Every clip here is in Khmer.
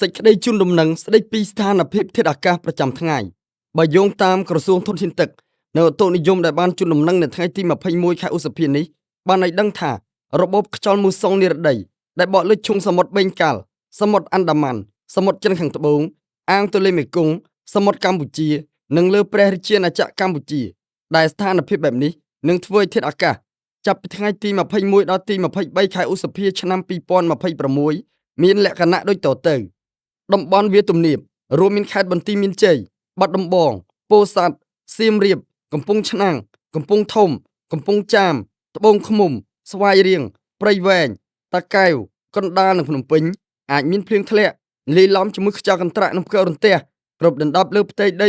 សេចក្តីជូនដំណឹងស្តីពីស្ថានភាពធាតុអាកាសប្រចាំថ្ងៃបើយោងតាមក្រសួងធនធានទឹកនៅឧតុនិយមដែលបានជូនដំណឹងនៅថ្ងៃទី21ខែឧសភានេះបានឲ្យដឹងថារបបខ្យល់មូសុងនិរតីដែលបក់លើឈុងសមុទ្របេងកាល់សមុទ្រអាន់ដាម៉ាន់សមុទ្រចិនខាងត្បូងអាងទន្លេមេគង្គសមុទ្រកម្ពុជានិងលើព្រះរាជាណាចក្រកម្ពុជាដែលស្ថានភាពបែបនេះនឹងធ្វើឲ្យធាតុអាកាសចាប់ពីថ្ងៃទី21ដល់ទី23ខែឧសភាឆ្នាំ2026មានលក្ខណៈដូចតទៅតំបន់វាលទំនាបរួមមានខេត្តបន្ទាយមានជ័យបាត់ដំបងពោធិ៍សាត់សៀមរាបកំពង់ឆ្នាំងកំពង់ធំកំពង់ចាមត្បូងឃ្មុំស្វាយរៀងព្រៃវែងតាកែវកណ្ដាលនិងភ្នំពេញអាចមានភ្លៀងធ្លាក់លាយឡំជាមួយខ្យល់កន្ត្រាក់និងផ្គររន្ទះគ្រប់ដណ្ដប់លើផ្ទៃដី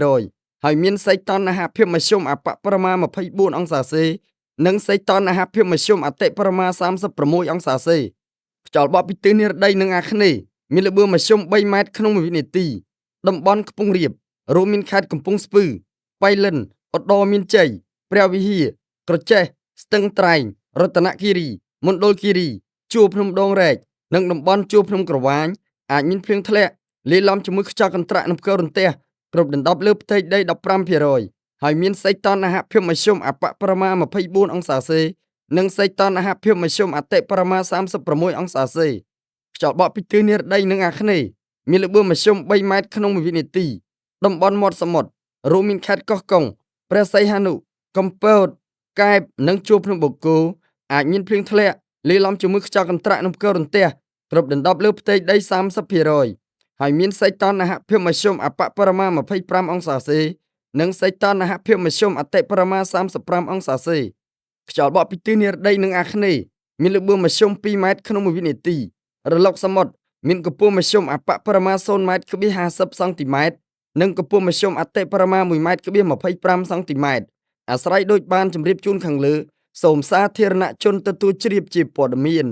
20% ហើយមានសីតុណ្ហភាពមធ្យមអបបរមា 24 អង្សាសេនិងសីតុណ្ហភាពមធ្យមអតិបរមា 36 អង្សាសេខ្យល់បក់ពីទិសនិរតីនិងអាគ្នេយ៍មានល្បឿនមធ្យម 3 ម៉ែត្រក្នុង1វិនាទីតំបន់ខ្ពង់រាបរួមមានខេត្តកំពង់ស្ពឺប៉ៃលិនឧត្តរមានជ័យព្រះវិហារក្រចេះស្ទឹងត្រែងរតនគិរីមណ្ឌលគិរីជួរភ្នំដងរែកនិងតំបន់ជួរភ្នំក្រវាញអាចមានភ្លៀងធ្លាក់លាយឡំជាមួយខ្យល់កន្ត្រាក់និងផ្គររន្ទះគ្រប់ដណ្ដប់លើផ្ទៃដី 15% ហើយមានសីតុណ្ហភាពមធ្យមអបបរមា 24 អង្សាសេនិងសីតុណ្ហភាពមធ្យមអតិបរមា 36 អង្សាសេខ្យល់បក់ពីទិសនិរតីនិងអាគ្នេយ៍មានល្បឿនមធ្យម 3 ម៉ែត្រក្នុង1វិនាទីតំបន់មាត់សមុទ្ររួមមានខេត្តកោះកុងព្រះសីហនុកំពតកែបនិងជួរភ្នំបូកគោអាចមានភ្លៀងធ្លាក់លាយឡំជាមួយខ្យល់កន្ត្រាក់និងផ្គររន្ទះគ្រប់ដណ្ដប់លើផ្ទៃដី 30% ហើយមានសីតុណ្ហភាពមធ្យមអបបរមា 25 អង្សាសេនិងសីតុណ្ហភាពមធ្យមអតិបរមា 35 អង្សាសេខ្យល់បក់ពីទិសនិរតីនិងអាគ្នេយ៍មានល្បឿនមធ្យម 2 ម៉ែត្រក្នុង1វិនាទីរលកសមុទ្រមានកម្ពស់មធ្យមអបបរមា 0 ម៉ែត្រក្បៀស 50 សង់ទីម៉ែត្រនិងកម្ពស់មធ្យមអតិបរមា 1 ម៉ែត្រក្បៀស 25 សង់ទីម៉ែត្រអាស្រ័យដូចបានជម្រាបជូនខាងលើសូមសាធារណជនទទួលជ្រាបជាព័ត៌មាន